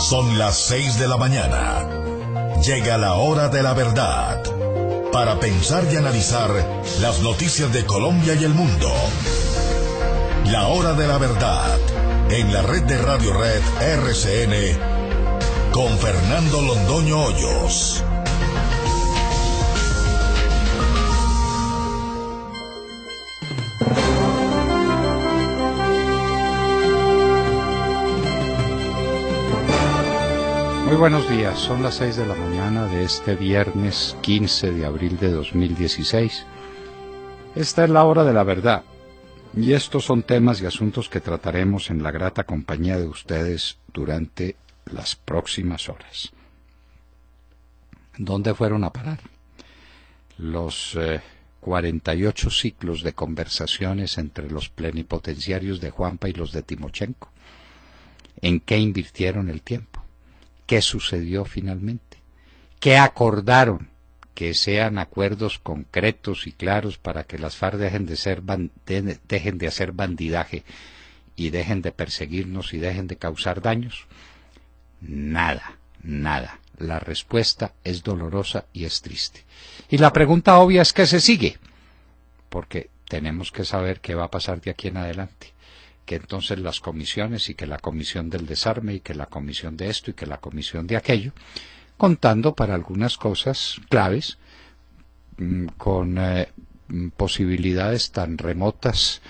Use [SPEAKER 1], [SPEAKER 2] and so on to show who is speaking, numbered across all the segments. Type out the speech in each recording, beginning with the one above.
[SPEAKER 1] Son las 6 de la mañana. Llega la hora de la verdad. Para pensar y analizar las noticias de Colombia y el mundo. La hora de la verdad. En la red de Radio Red RCN. Con Fernando Londoño Hoyos.
[SPEAKER 2] Muy buenos días, son las 6 de la mañana de este viernes 15 de abril de 2016. Esta es la hora de la verdad, y estos son temas y asuntos que trataremos en la grata compañía de ustedes durante las próximas horas. ¿Dónde fueron a parar los 48 ciclos de conversaciones entre los plenipotenciarios de Juanpa y los de Timochenko? ¿En qué invirtieron el tiempo? ¿Qué sucedió finalmente? ¿Qué acordaron? Que sean acuerdos concretos y claros para que las FARC dejen de hacer bandidaje y dejen de perseguirnos y dejen de causar daños. Nada, nada. La respuesta es dolorosa y es triste. Y la pregunta obvia es ¿qué se sigue? Porque tenemos que saber qué va a pasar de aquí en adelante. Que entonces las comisiones y que la comisión del desarme y que la comisión de esto y que la comisión de aquello, contando para algunas cosas claves, con posibilidades tan remotas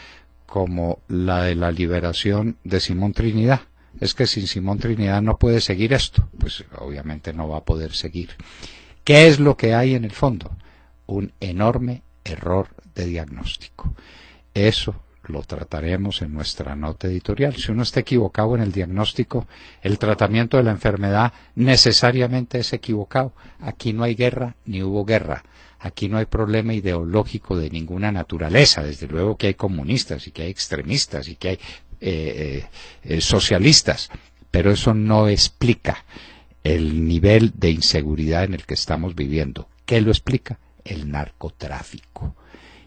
[SPEAKER 2] como la de la liberación de Simón Trinidad. Es que sin Simón Trinidad no puede seguir esto, pues obviamente no va a poder seguir. ¿Qué es lo que hay en el fondo? Un enorme error de diagnóstico. Eso lo trataremos en nuestra nota editorial. Si uno está equivocado en el diagnóstico, el tratamiento de la enfermedad necesariamente es equivocado. Aquí no hay guerra ni hubo guerra. Aquí no hay problema ideológico de ninguna naturaleza. Desde luego que hay comunistas y que hay extremistas y que hay socialistas, pero eso no explica el nivel de inseguridad en el que estamos viviendo. ¿Qué lo explica? El narcotráfico.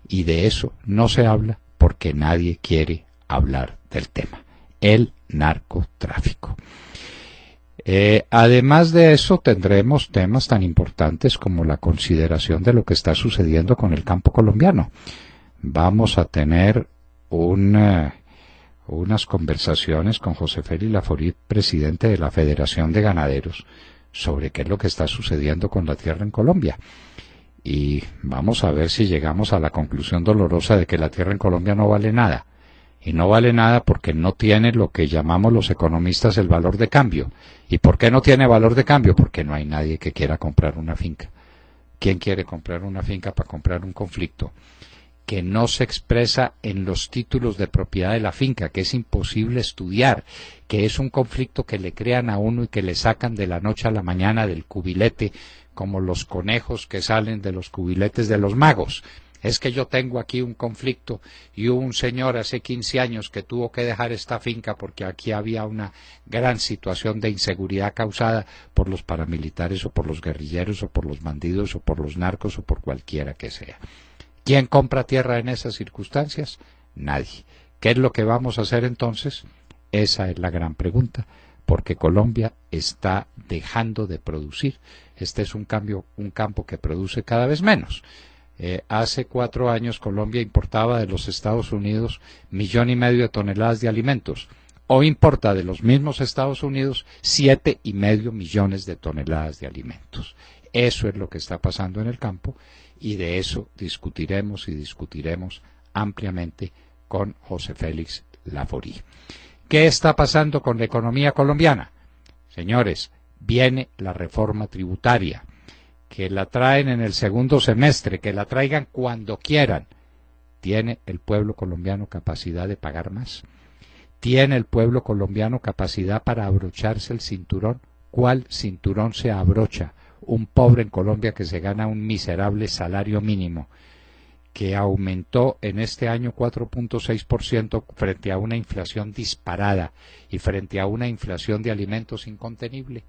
[SPEAKER 2] Y de eso no se habla porque nadie quiere hablar del tema, el narcotráfico. Además de eso, tendremos temas tan importantes como la consideración de lo que está sucediendo con el campo colombiano. Vamos a tener unas conversaciones con José Félix Laforí, presidente de la Federación de Ganaderos, sobre qué es lo que está sucediendo con la tierra en Colombia. Y vamos a ver si llegamos a la conclusión dolorosa de que la tierra en Colombia no vale nada. Y no vale nada porque no tiene lo que llamamos los economistas el valor de cambio. ¿Y por qué no tiene valor de cambio? Porque no hay nadie que quiera comprar una finca. ¿Quién quiere comprar una finca para comprar un conflicto que no se expresa en los títulos de propiedad de la finca, que es imposible estudiar, que es un conflicto que le crean a uno y que le sacan de la noche a la mañana del cubilete, como los conejos que salen de los cubiletes de los magos? Es que yo tengo aquí un conflicto y hubo un señor hace 15 años que tuvo que dejar esta finca porque aquí había una gran situación de inseguridad causada por los paramilitares o por los guerrilleros o por los bandidos o por los narcos o por cualquiera que sea. ¿Quién compra tierra en esas circunstancias? Nadie. ¿Qué es lo que vamos a hacer entonces? Esa es la gran pregunta, porque Colombia está dejando de producir. Este es un campo que produce cada vez menos. Hace 4 años Colombia importaba de los Estados Unidos 1,5 millones de toneladas de alimentos. Hoy importa de los mismos Estados Unidos 7,5 millones de toneladas de alimentos. Eso es lo que está pasando en el campo y de eso discutiremos ampliamente con José Félix Laforí. ¿Qué está pasando con la economía colombiana? Señores, viene la reforma tributaria, que la traen en el segundo semestre, que la traigan cuando quieran. ¿Tiene el pueblo colombiano capacidad de pagar más? ¿Tiene el pueblo colombiano capacidad para abrocharse el cinturón? ¿Cuál cinturón se abrocha un pobre en Colombia que se gana un miserable salario mínimo, que aumentó en este año 4.6% frente a una inflación disparada y frente a una inflación de alimentos incontenible?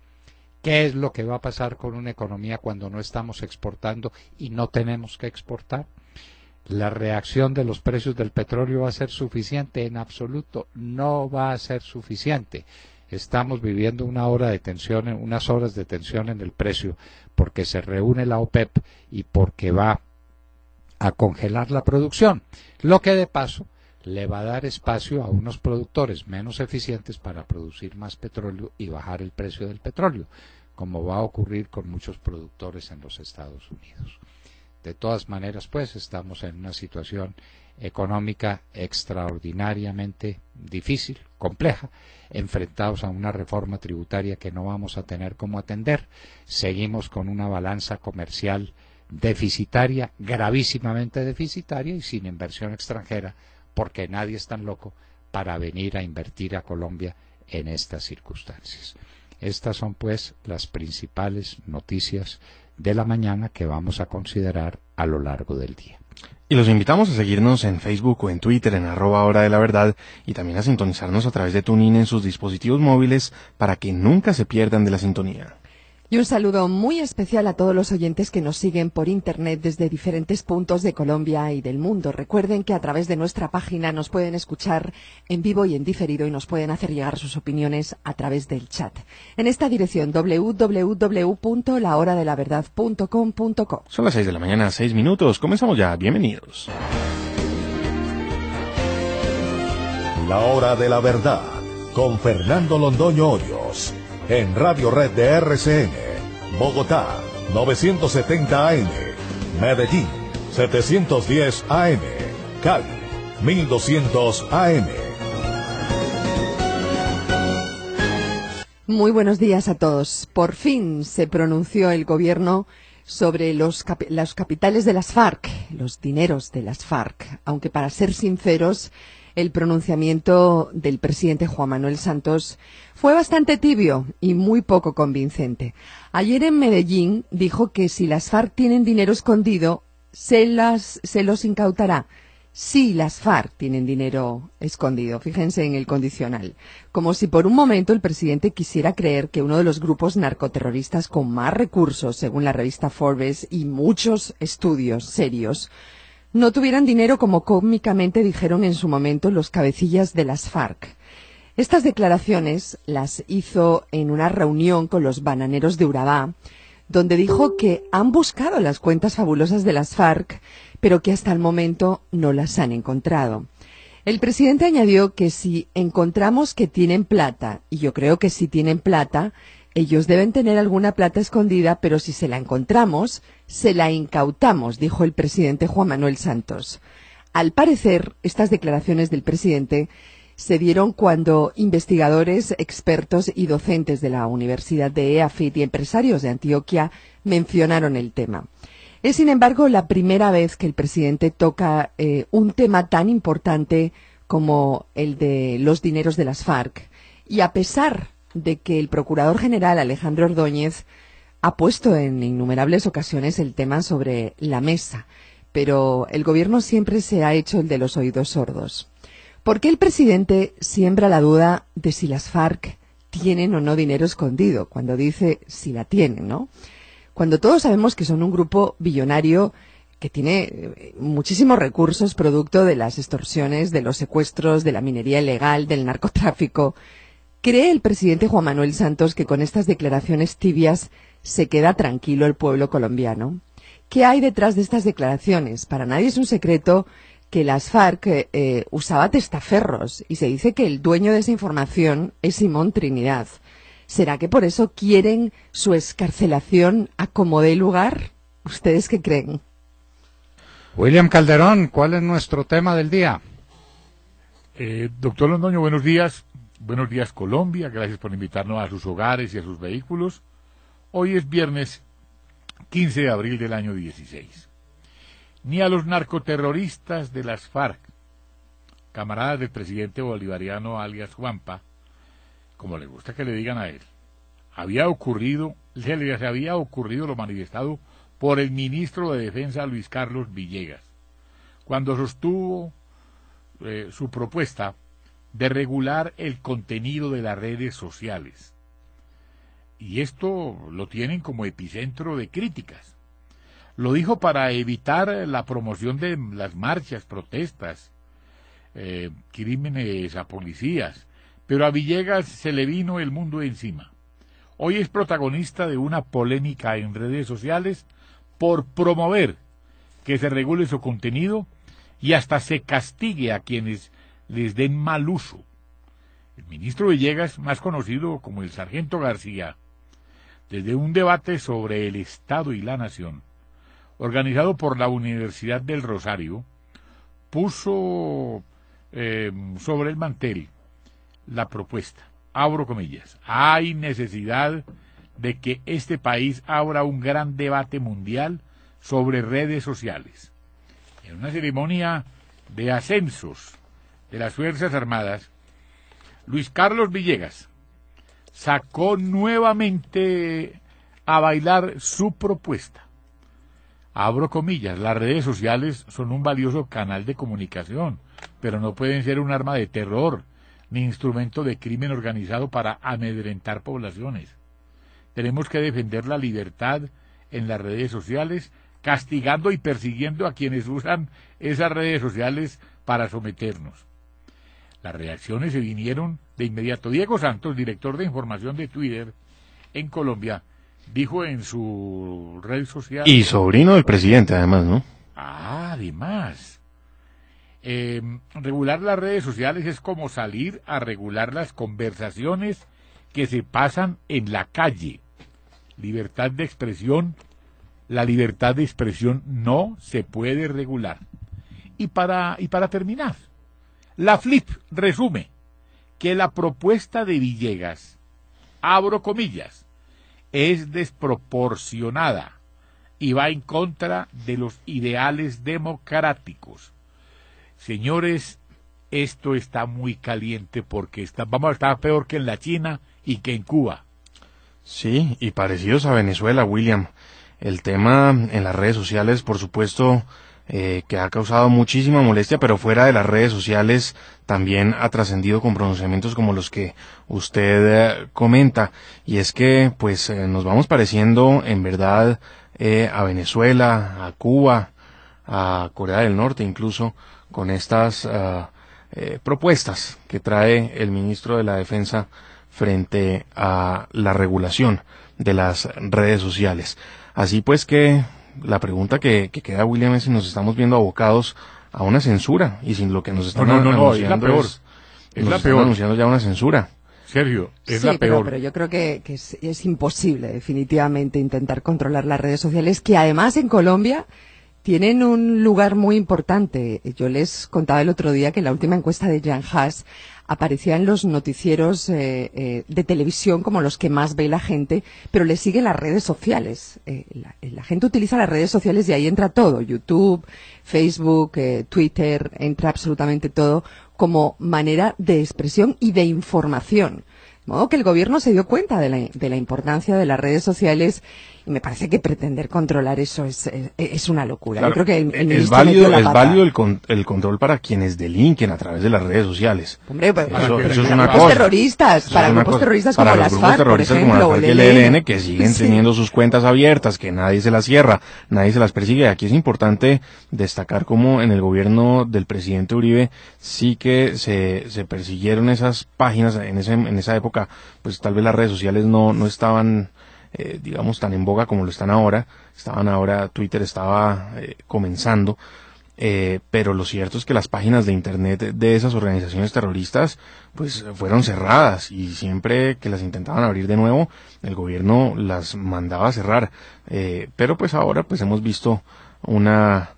[SPEAKER 2] ¿Qué es lo que va a pasar con una economía cuando no estamos exportando y no tenemos que exportar? ¿La reacción de los precios del petróleo va a ser suficiente? En absoluto, no va a ser suficiente. Estamos viviendo unas horas de tensión en el precio, porque se reúne la OPEP y porque va a congelar la producción, lo que de paso le va a dar espacio a unos productores menos eficientes para producir más petróleo y bajar el precio del petróleo, como va a ocurrir con muchos productores en los Estados Unidos. De todas maneras, pues, estamos en una situación económica extraordinariamente difícil, compleja, enfrentados a una reforma tributaria que no vamos a tener cómo atender. Seguimos con una balanza comercial deficitaria, gravísimamente deficitaria y sin inversión extranjera, porque nadie es tan loco para venir a invertir a Colombia en estas circunstancias. Estas son, pues, las principales noticias de la mañana que vamos a considerar a lo largo del día.
[SPEAKER 3] Y los invitamos a seguirnos en Facebook o en Twitter en @Hora de la Verdad y también a sintonizarnos a través de TuneIn en sus dispositivos móviles para que nunca se pierdan de la sintonía.
[SPEAKER 4] Y un saludo muy especial a todos los oyentes que nos siguen por Internet desde diferentes puntos de Colombia y del mundo. Recuerden que a través de nuestra página nos pueden escuchar en vivo y en diferido y nos pueden hacer llegar sus opiniones a través del chat. En esta dirección www.lahoradelaverdad.com.co.
[SPEAKER 3] Son las 6 de la mañana, 6 minutos. Comenzamos ya. Bienvenidos.
[SPEAKER 1] La Hora de la Verdad, con Fernando Londoño Hoyos. En Radio Red de RCN, Bogotá, 970 AM, Medellín, 710 AM, Cali, 1200 AM.
[SPEAKER 4] Muy buenos días a todos. Por fin se pronunció el gobierno sobre los capitales de las FARC, los dineros de las FARC, aunque para ser sinceros, el pronunciamiento del presidente Juan Manuel Santos fue bastante tibio y muy poco convincente. Ayer en Medellín dijo que si las FARC tienen dinero escondido, se los incautará. Si las FARC tienen dinero escondido, fíjense en el condicional. Como si por un momento el presidente quisiera creer que uno de los grupos narcoterroristas con más recursos, según la revista Forbes y muchos estudios serios, no tuvieran dinero como cómicamente dijeron en su momento los cabecillas de las FARC. Estas declaraciones las hizo en una reunión con los bananeros de Urabá, donde dijo que han buscado las cuentas fabulosas de las FARC, pero que hasta el momento no las han encontrado. El presidente añadió que si encontramos que tienen plata, y yo creo que si tienen plata, ellos deben tener alguna plata escondida, pero si se la encontramos, se la incautamos, dijo el presidente Juan Manuel Santos. Al parecer, estas declaraciones del presidente se dieron cuando investigadores, expertos y docentes de la Universidad de EAFIT y empresarios de Antioquia mencionaron el tema. Es, sin embargo, la primera vez que el presidente toca un tema tan importante como el de los dineros de las FARC. Y a pesar de que el procurador general Alejandro Ordóñez ha puesto en innumerables ocasiones el tema sobre la mesa, pero el gobierno siempre se ha hecho el de los oídos sordos. ¿Por qué el presidente siembra la duda de si las FARC tienen o no dinero escondido, cuando dice si la tienen, ¿no? Cuando todos sabemos que son un grupo billonario que tiene muchísimos recursos producto de las extorsiones, de los secuestros, de la minería ilegal, del narcotráfico. ¿Cree el presidente Juan Manuel Santos que con estas declaraciones tibias se queda tranquilo el pueblo colombiano? ¿Qué hay detrás de estas declaraciones? Para nadie es un secreto que las FARC usaba testaferros y se dice que el dueño de esa información es Simón Trinidad. ¿Será que por eso quieren su excarcelación a como dé lugar? ¿Ustedes qué creen?
[SPEAKER 2] William Calderón, ¿cuál es nuestro tema del día?
[SPEAKER 5] Doctor Londoño, buenos días. Buenos días, Colombia. Gracias por invitarnos a sus hogares y a sus vehículos. Hoy es viernes 15 de abril del año 16. Ni a los narcoterroristas de las FARC, camaradas del presidente bolivariano alias Juanpa, como le gusta que le digan a él, se les había ocurrido lo manifestado por el ministro de Defensa Luis Carlos Villegas, cuando sostuvo su propuesta de regular el contenido de las redes sociales. Y esto lo tienen como epicentro de críticas. Lo dijo para evitar la promoción de las marchas, protestas, crímenes a policías, pero a Villegas se le vino el mundo encima. Hoy es protagonista de una polémica en redes sociales por promover que se regule su contenido y hasta se castigue a quienes les den mal uso. El ministro Villegas, más conocido como el Sargento García, desde un debate sobre el Estado y la Nación, organizado por la Universidad del Rosario, puso sobre el mantel la propuesta, abro comillas, hay necesidad de que este país abra un gran debate mundial sobre redes sociales. En una ceremonia de ascensos de las Fuerzas Armadas, Luis Carlos Villegas sacó nuevamente a bailar su propuesta. Abro comillas, las redes sociales son un valioso canal de comunicación, pero no pueden ser un arma de terror ni instrumento de crimen organizado para amedrentar poblaciones. Tenemos que defender la libertad en las redes sociales, castigando y persiguiendo a quienes usan esas redes sociales para someternos. Las reacciones se vinieron de inmediato. Diego Santos, director de información de Twitter en Colombia, dijo en su red social...
[SPEAKER 3] Y sobrino del presidente, además, ¿no?
[SPEAKER 5] Además. Regular las redes sociales es como salir a regular las conversaciones que se pasan en la calle. Libertad de expresión, la libertad de expresión no se puede regular. Y para terminar, la FLIP resume que la propuesta de Villegas, abro comillas, es desproporcionada y va en contra de los ideales democráticos. Señores, esto está muy caliente porque vamos a estar peor que en la China y que en Cuba.
[SPEAKER 3] Sí, y parecidos a Venezuela, William. El tema en las redes sociales, por supuesto, que ha causado muchísima molestia, pero fuera de las redes sociales también ha trascendido con pronunciamientos como los que usted comenta. Y es que, pues, nos vamos pareciendo, en verdad, a Venezuela, a Cuba, a Corea del Norte incluso, con estas propuestas que trae el ministro de la Defensa frente a la regulación de las redes sociales. Así pues que la pregunta que queda, William, es si nos estamos viendo abocados a una censura y sin lo que nos están anunciando
[SPEAKER 5] es la peor.
[SPEAKER 3] Nos están anunciando ya una censura.
[SPEAKER 5] Sergio, es la peor.
[SPEAKER 4] Pero yo creo que es imposible definitivamente intentar controlar las redes sociales, que además en Colombia tienen un lugar muy importante. Yo les contaba el otro día que en la última encuesta de Jan Haas aparecían los noticieros de televisión como los que más ve la gente, pero le siguen las redes sociales. La gente utiliza las redes sociales y ahí entra todo, YouTube, Facebook, Twitter, entra absolutamente todo como manera de expresión y de información. De modo que el gobierno se dio cuenta de la importancia de las redes sociales y me parece que pretender controlar eso es una locura.
[SPEAKER 3] Claro,
[SPEAKER 4] yo creo que
[SPEAKER 3] es válido el control para quienes delinquen a través de las redes sociales.
[SPEAKER 4] Hombre,
[SPEAKER 3] eso es
[SPEAKER 4] para
[SPEAKER 3] una
[SPEAKER 4] grupos
[SPEAKER 3] cosa.
[SPEAKER 4] terroristas, para grupos terroristas como las FARC, por ejemplo,
[SPEAKER 3] o el ELN, que siguen teniendo sus cuentas abiertas, que nadie se las cierra, nadie se las persigue. Aquí es importante destacar cómo en el gobierno del presidente Uribe sí que se persiguieron esas páginas en esa época, pues tal vez las redes sociales no estaban digamos tan en boga como lo están ahora. Twitter estaba comenzando, pero lo cierto es que las páginas de internet de esas organizaciones terroristas pues fueron cerradas y siempre que las intentaban abrir de nuevo el gobierno las mandaba a cerrar, pero pues ahora pues hemos visto una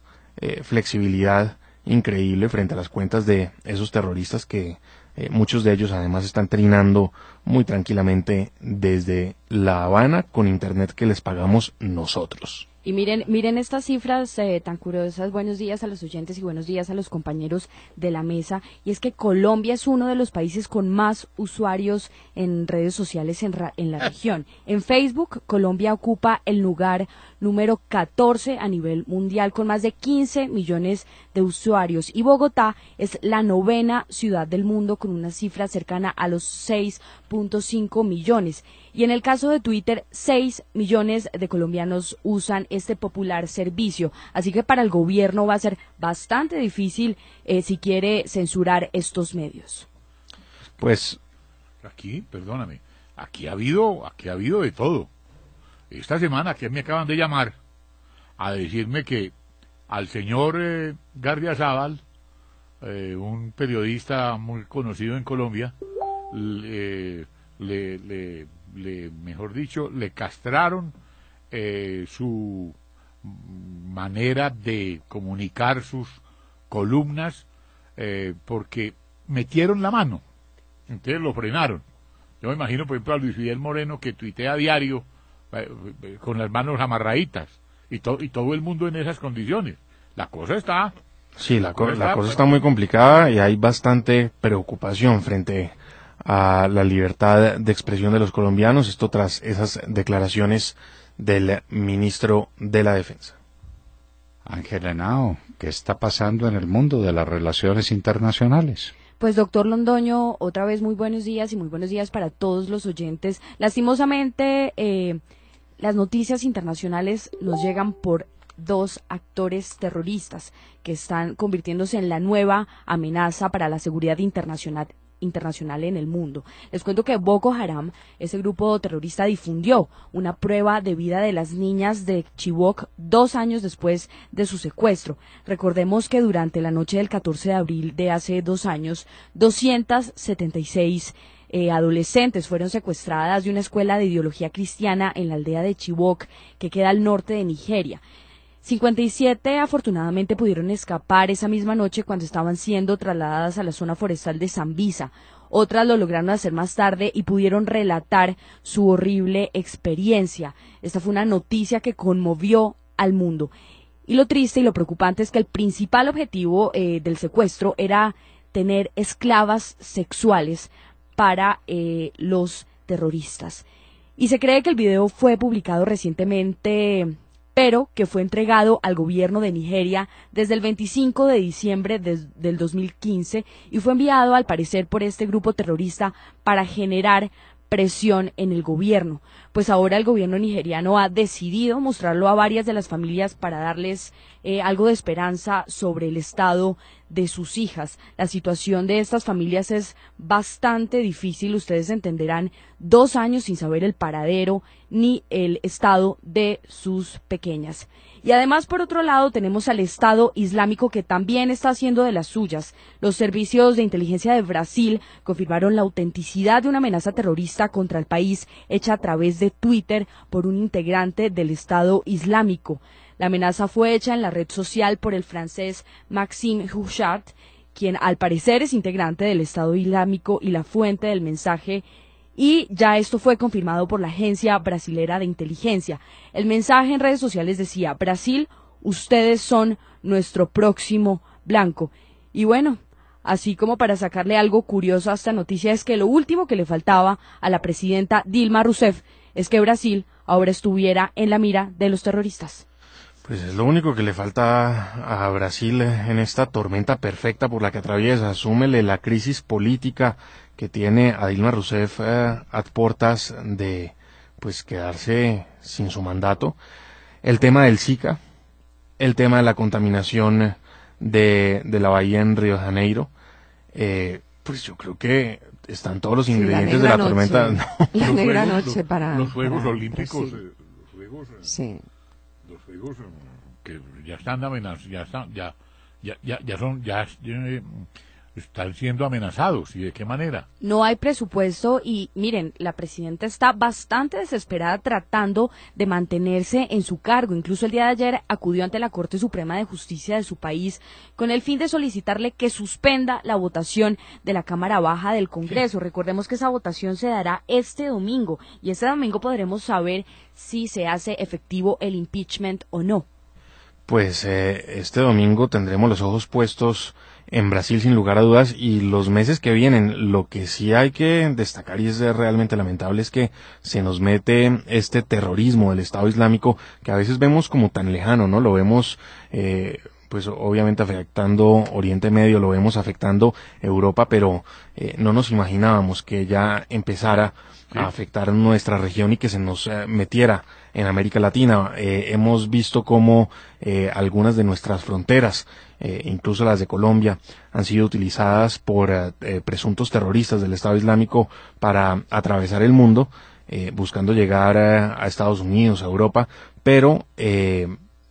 [SPEAKER 3] flexibilidad increíble frente a las cuentas de esos terroristas que muchos de ellos además están trinando muy tranquilamente desde La Habana con internet que les pagamos nosotros.
[SPEAKER 6] Y miren estas cifras tan curiosas. Buenos días a los oyentes y buenos días a los compañeros de la mesa. Y es que Colombia es uno de los países con más usuarios en redes sociales en la región. En Facebook, Colombia ocupa el lugar número 14 a nivel mundial con más de 15 millones de usuarios. Y Bogotá es la 9ª ciudad del mundo con una cifra cercana a los 6.5 millones. Y en el caso de Twitter, 6 millones de colombianos usan este popular servicio. Así que para el gobierno va a ser bastante difícil si quiere censurar estos medios.
[SPEAKER 3] Pues
[SPEAKER 5] Aquí, perdóname, aquí ha habido de todo. Esta semana que me acaban de llamar a decirme que al señor Gardiazabal, un periodista muy conocido en Colombia, mejor dicho, le castraron su manera de comunicar sus columnas porque metieron la mano, entonces lo frenaron. Yo me imagino, por ejemplo, a Luis Fidel Moreno, que tuitea a diario con las manos amarraditas, y todo el mundo en esas condiciones. La cosa está...
[SPEAKER 3] Sí, la cosa está muy complicada y hay bastante preocupación frente a la libertad de expresión de los colombianos, esto tras esas declaraciones del ministro de la Defensa.
[SPEAKER 2] Ángel Henao, ¿qué está pasando en el mundo de las relaciones internacionales?
[SPEAKER 6] Pues doctor Londoño, otra vez muy buenos días y muy buenos días para todos los oyentes. Lastimosamente, las noticias internacionales nos llegan por dos actores terroristas que están convirtiéndose en la nueva amenaza para la seguridad internacional en el mundo. Les cuento que Boko Haram, ese grupo terrorista, difundió una prueba de vida de las niñas de Chibok 2 años después de su secuestro. Recordemos que durante la noche del 14 de abril de hace 2 años, 276 adolescentes fueron secuestradas de una escuela de ideología cristiana en la aldea de Chibok, que queda al norte de Nigeria. 57 afortunadamente pudieron escapar esa misma noche cuando estaban siendo trasladadas a la zona forestal de Sambisa. Otras lo lograron hacer más tarde y pudieron relatar su horrible experiencia. Esta fue una noticia que conmovió al mundo. Y lo triste y lo preocupante es que el principal objetivo del secuestro era tener esclavas sexuales para los terroristas. Y se cree que el video fue publicado recientemente, pero que fue entregado al gobierno de Nigeria desde el 25 de diciembre del 2015 y fue enviado al parecer por este grupo terrorista para generar presión en el gobierno. Pues ahora el gobierno nigeriano ha decidido mostrarlo a varias de las familias para darles algo de esperanza sobre el estado de sus hijas. La situación de estas familias es bastante difícil, ustedes entenderán, 2 años sin saber el paradero ni el estado de sus pequeñas. Y además, por otro lado, tenemos al Estado Islámico, que también está haciendo de las suyas. Los servicios de inteligencia de Brasil confirmaron la autenticidad de una amenaza terrorista contra el país hecha a través de Twitter por un integrante del Estado Islámico. La amenaza fue hecha en la red social por el francés Maxime Huchard, quien al parecer es integrante del Estado Islámico y la fuente del mensaje, y ya esto fue confirmado por la agencia brasilera de inteligencia. El mensaje en redes sociales decía: Brasil, ustedes son nuestro próximo blanco. Y bueno, así como para sacarle algo curioso a esta noticia, es que lo último que le faltaba a la presidenta Dilma Rousseff es que Brasil ahora estuviera en la mira de los terroristas.
[SPEAKER 3] Pues es lo único que le falta a Brasil en esta tormenta perfecta por la que atraviesa. Súmele la crisis política que tiene a Dilma Rousseff a puertas de pues quedarse sin su mandato, el tema del Zika, el tema de la contaminación de la bahía en Río de Janeiro, pues yo creo que están todos los ingredientes de la tormenta.
[SPEAKER 4] No. La negra noche para
[SPEAKER 5] los Juegos
[SPEAKER 4] para
[SPEAKER 5] Olímpicos,
[SPEAKER 4] Brasil.
[SPEAKER 5] Sí. Los Juegos que ya están amenazados, están siendo amenazados. ¿Y de qué manera?
[SPEAKER 6] No hay presupuesto y miren, la presidenta está bastante desesperada tratando de mantenerse en su cargo. Incluso el día de ayer acudió ante la Corte Suprema de Justicia de su país con el fin de solicitarle que suspenda la votación de la Cámara Baja del Congreso. Sí. Recordemos que esa votación se dará este domingo y este domingo podremos saber si se hace efectivo el impeachment o no.
[SPEAKER 3] Pues este domingo tendremos los ojos puestos en Brasil sin lugar a dudas y los meses que vienen. Lo que sí hay que destacar y es realmente lamentable es que se nos mete este terrorismo del Estado Islámico que a veces vemos como tan lejano, ¿no? Lo vemos pues obviamente afectando Oriente Medio, lo vemos afectando Europa, pero no nos imaginábamos que ya empezara a afectar nuestra región y que se nos metiera en América Latina. Hemos visto cómo algunas de nuestras fronteras, incluso las de Colombia, han sido utilizadas por presuntos terroristas del Estado Islámico para atravesar el mundo, buscando llegar a Estados Unidos, a Europa, pero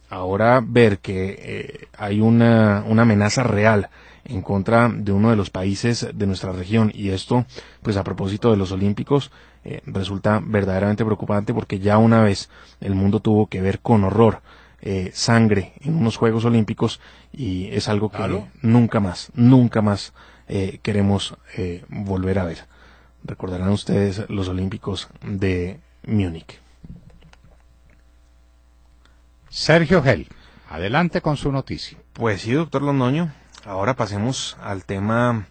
[SPEAKER 3] ahora ver que hay una amenaza real en contra de uno de los países de nuestra región, y esto, pues a propósito de los Olímpicos, resulta verdaderamente preocupante, porque ya una vez el mundo tuvo que ver con horror sangre en unos Juegos Olímpicos, y es algo que nunca más queremos volver a ver. Recordarán ustedes los Olímpicos de Múnich.
[SPEAKER 2] Sergio Gel, adelante con su noticia.
[SPEAKER 3] Pues sí, doctor Londoño, ahora pasemos al tema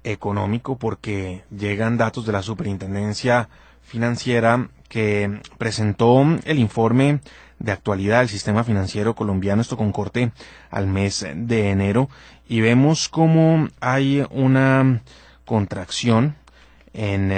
[SPEAKER 3] económico, porque llegan datos de la Superintendencia Financiera que presentó el informe de actualidad del sistema financiero colombiano, esto con corte al mes de enero, y vemos cómo hay una contracción en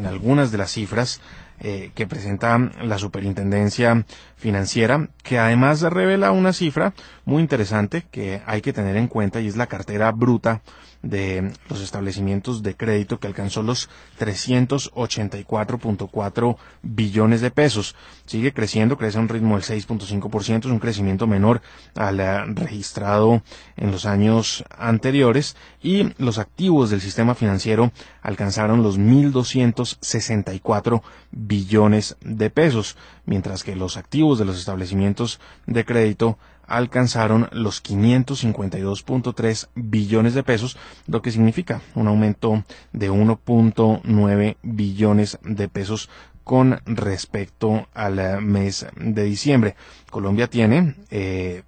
[SPEAKER 3] algunas de las cifras que presenta la Superintendencia Financiera, que además revela una cifra muy interesante que hay que tener en cuenta, y es la cartera bruta de los establecimientos de crédito, que alcanzó los 384.4 billones de pesos. Sigue creciendo, crece a un ritmo del 6.5%, es un crecimiento menor al registrado en los años anteriores, y los activos del sistema financiero alcanzaron los 1.264 billones de pesos, mientras que los activos de los establecimientos de crédito alcanzaron los 552.3 billones de pesos, lo que significa un aumento de 1.9 billones de pesos con respecto al mes de diciembre. Colombia tiene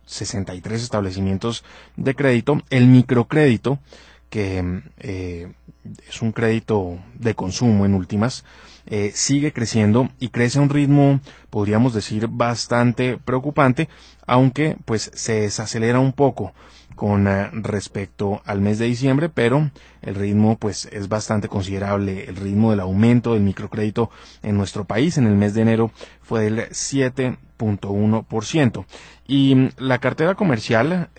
[SPEAKER 3] 63 establecimientos de crédito. El microcrédito, que es un crédito de consumo en últimas, sigue creciendo, y crece a un ritmo, podríamos decir, bastante preocupante, aunque pues se desacelera un poco con respecto al mes de diciembre, pero el ritmo pues es bastante considerable. El ritmo del aumento del microcrédito en nuestro país en el mes de enero fue del 7.1%, y la cartera comercial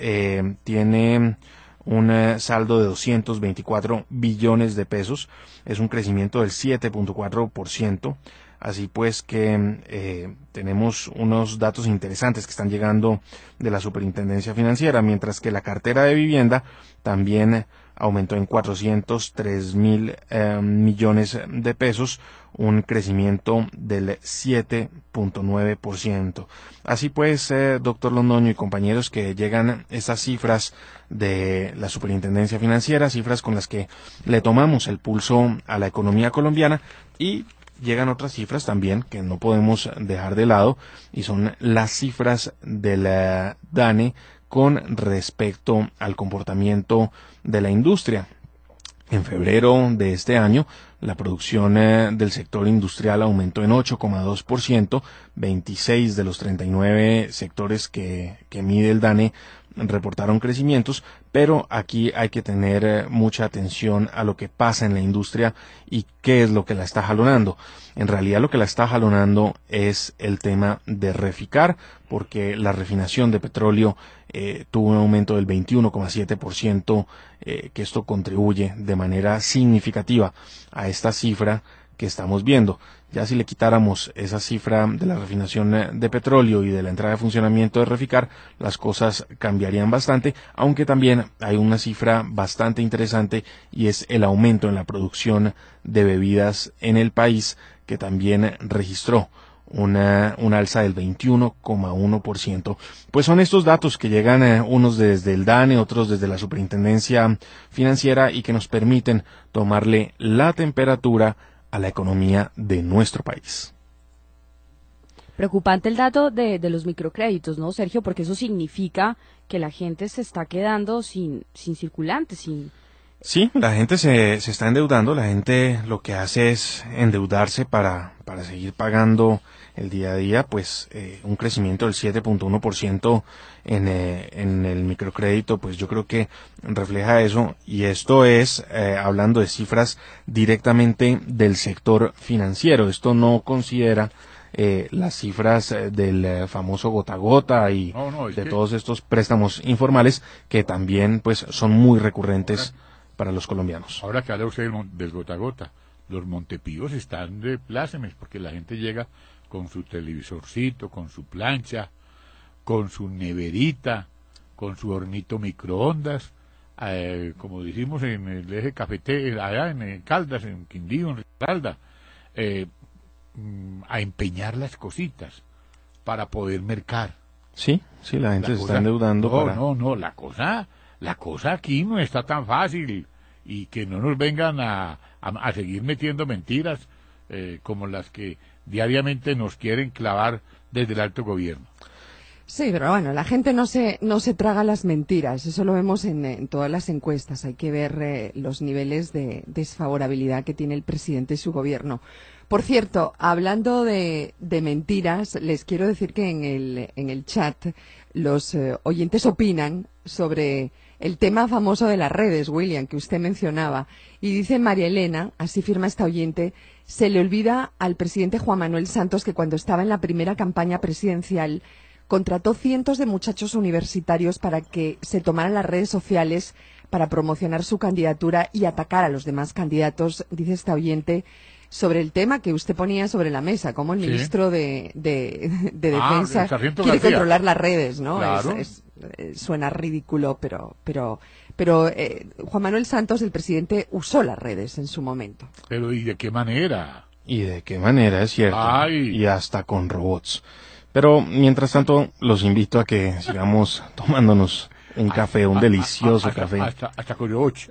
[SPEAKER 3] tiene un saldo de 224 billones de pesos, es un crecimiento del 7.4%, así pues que tenemos unos datos interesantes que están llegando de la Superintendencia Financiera, mientras que la cartera de vivienda también aumentó en 403.000 millones de pesos, un crecimiento del 7.9%. Así pues, doctor Londoño y compañeros, que llegan esas cifras de la Superintendencia Financiera, cifras con las que le tomamos el pulso a la economía colombiana, y llegan otras cifras también que no podemos dejar de lado, y son las cifras de la DANE con respecto al comportamiento de la industria. En febrero de este año, la producción del sector industrial aumentó en 8.2%, 26 de los 39 sectores que mide el DANE reportaron crecimientos, pero aquí hay que tener mucha atención a lo que pasa en la industria y qué es lo que la está jalonando. En realidad lo que la está jalonando es el tema de Reficar, porque la refinación de petróleo tuvo un aumento del 21.7%, que esto contribuye de manera significativa a esta cifra que estamos viendo. Ya si le quitáramos esa cifra de la refinación de petróleo y de la entrada de funcionamiento de Reficar, las cosas cambiarían bastante, aunque también hay una cifra bastante interesante, y es el aumento en la producción de bebidas en el país, que también registró una alza del 21.1%. Pues son estos datos que llegan unos desde el DANE, otros desde la Superintendencia Financiera, y que nos permiten tomarle la temperatura a la economía de nuestro país.
[SPEAKER 6] Preocupante el dato de los microcréditos, ¿no, Sergio? Porque eso significa que la gente se está quedando sin circulante, sin
[SPEAKER 3] Sí, la gente se está endeudando, la gente lo que hace es endeudarse para seguir pagando el día a día, pues un crecimiento del 7.1% en el microcrédito, pues yo creo que refleja eso, y esto es hablando de cifras directamente del sector financiero. Esto no considera las cifras del famoso gota a gota y de todos estos préstamos informales que también pues son muy recurrentes para los colombianos.
[SPEAKER 5] Ahora que habla usted del gota a gota, los Montepíos están de plácemes porque la gente llega con su televisorcito, con su plancha, con su neverita, con su hornito microondas, como dijimos en el eje cafetero, allá en Caldas, en Quindío, en Risaralda, a empeñar las cositas para poder mercar.
[SPEAKER 3] Sí, la gente se está endeudando.
[SPEAKER 5] No, la cosa aquí no está tan fácil, y que no nos vengan a seguir metiendo mentiras como las que diariamente nos quieren clavar desde el alto gobierno.
[SPEAKER 4] Sí, pero bueno, la gente no se traga las mentiras, eso lo vemos en todas las encuestas. Hay que ver los niveles de desfavorabilidad que tiene el presidente y su gobierno. Por cierto, hablando de mentiras, les quiero decir que en el chat los oyentes opinan sobre el tema famoso de las redes, William, que usted mencionaba. Y dice María Elena, así firma esta oyente, se le olvida al presidente Juan Manuel Santos que cuando estaba en la primera campaña presidencial contrató cientos de muchachos universitarios para que se tomaran las redes sociales para promocionar su candidatura y atacar a los demás candidatos, dice esta oyente, sobre el tema que usted ponía sobre la mesa, como el ministro de Defensa quiere controlar las redes, ¿no?
[SPEAKER 5] Claro.
[SPEAKER 4] Suena ridículo, pero Juan Manuel Santos, el presidente, usó las redes en su momento.
[SPEAKER 5] Pero ¿y de qué manera?
[SPEAKER 3] Y de qué manera, es cierto.
[SPEAKER 5] Ay.
[SPEAKER 3] Y hasta con robots. Pero mientras tanto, los invito a que sigamos tomándonos un café, un delicioso café.
[SPEAKER 5] Hasta con ocho.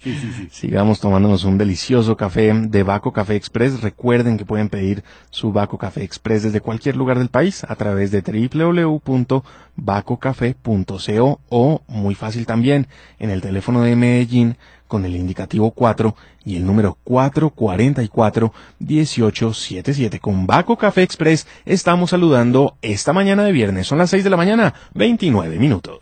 [SPEAKER 5] Sí.
[SPEAKER 3] Sigamos tomándonos un delicioso café de Baco Café Express. Recuerden que pueden pedir su Baco Café Express desde cualquier lugar del país a través de www.bacocafe.co o, muy fácil también, en el teléfono de Medellín con el indicativo 4 y el número 444-1877. Con Baco Café Express estamos saludando esta mañana de viernes. Son las 6 de la mañana, 29 minutos.